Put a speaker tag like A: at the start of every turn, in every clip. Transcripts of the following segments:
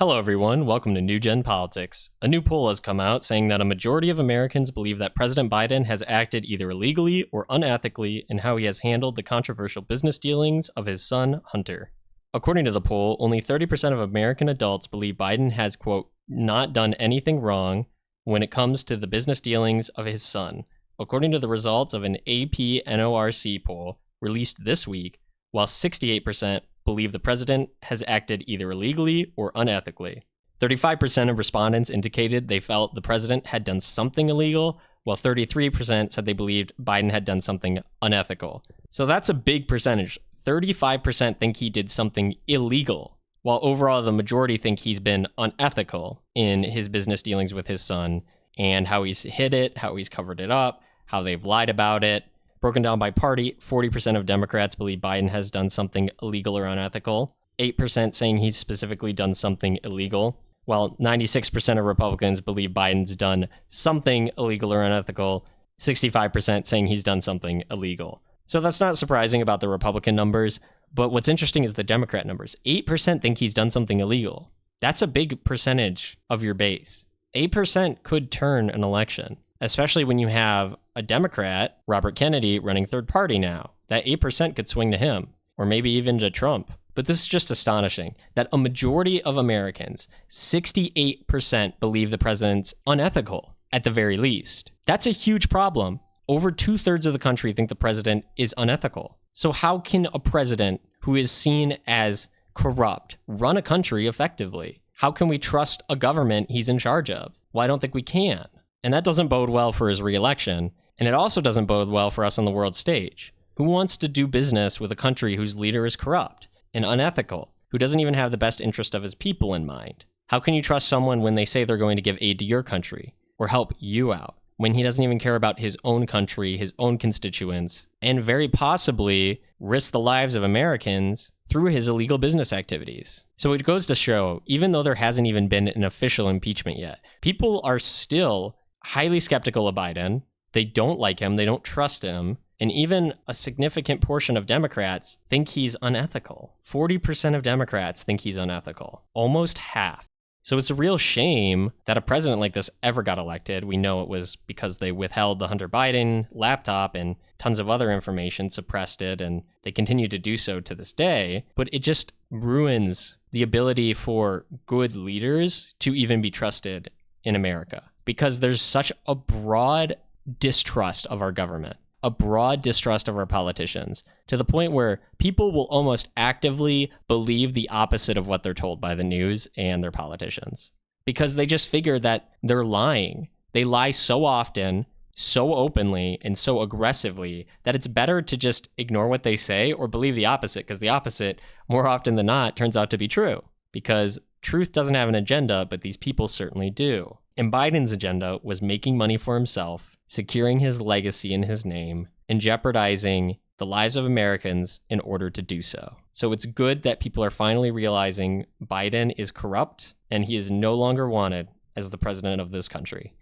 A: Hello everyone, welcome to New Gen Politics. A new poll has come out saying that a majority of Americans believe that President Biden has acted either illegally or unethically in how he has handled the controversial business dealings of his son, Hunter. According to the poll, only 30% of American adults believe Biden has, quote, not done anything wrong when it comes to the business dealings of his son, according to the results of an AP NORC poll released this week, while 68% believe the president has acted either illegally or unethically. 35% of respondents indicated they felt the president had done something illegal, while 33% said they believed Biden had done something unethical. So that's a big percentage. 35% think he did something illegal, while overall the majority think he's been unethical in his business dealings with his son and how he's hid it, how he's covered it up, how they've lied about it. Broken down by party, 40% of Democrats believe Biden has done something illegal or unethical, 8% saying he's specifically done something illegal, while 96% of Republicans believe Biden's done something illegal or unethical, 65% saying he's done something illegal. So that's not surprising about the Republican numbers, but what's interesting is the Democrat numbers. 8% think he's done something illegal. That's a big percentage of your base. 8% could turn an election, especially when you have a Democrat, Robert Kennedy, running third party now. That 8% could swing to him, or maybe even to Trump. But this is just astonishing that a majority of Americans, 68%, believe the president's unethical, at the very least. That's a huge problem. Over 2/3 of the country think the president is unethical. So how can a president who is seen as corrupt run a country effectively? How can we trust a government he's in charge of? Well, I don't think we can. And that doesn't bode well for his reelection. And it also doesn't bode well for us on the world stage. Who wants to do business with a country whose leader is corrupt and unethical, who doesn't even have the best interest of his people in mind? How can you trust someone when they say they're going to give aid to your country or help you out, when he doesn't even care about his own country, his own constituents, and very possibly risk the lives of Americans through his illegal business activities? So it goes to show, even though there hasn't even been an official impeachment yet, people are still highly skeptical of Biden. They don't like him. They don't trust him. And even a significant portion of Democrats think he's unethical. 40% of Democrats think he's unethical. Almost half. So it's a real shame that a president like this ever got elected. We know it was because they withheld the Hunter Biden laptop and tons of other information, suppressed it, and they continue to do so to this day. But it just ruins the ability for good leaders to even be trusted in America, because there's such a broad distrust of our government, a broad distrust of our politicians, to the point where people will almost actively believe the opposite of what they're told by the news and their politicians, because they just figure that they're lying. They lie so often, so openly, and so aggressively that it's better to just ignore what they say or believe the opposite, because the opposite, more often than not, turns out to be true, because truth doesn't have an agenda, but these people certainly do. And Biden's agenda was making money for himself, securing his legacy in his name, and jeopardizing the lives of Americans in order to do so. So it's good that people are finally realizing Biden is corrupt and he is no longer wanted as the president of this country.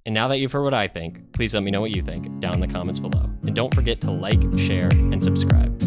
A: And now that you've heard what I think, please let me know what you think down in the comments below. And don't forget to like, share, and subscribe.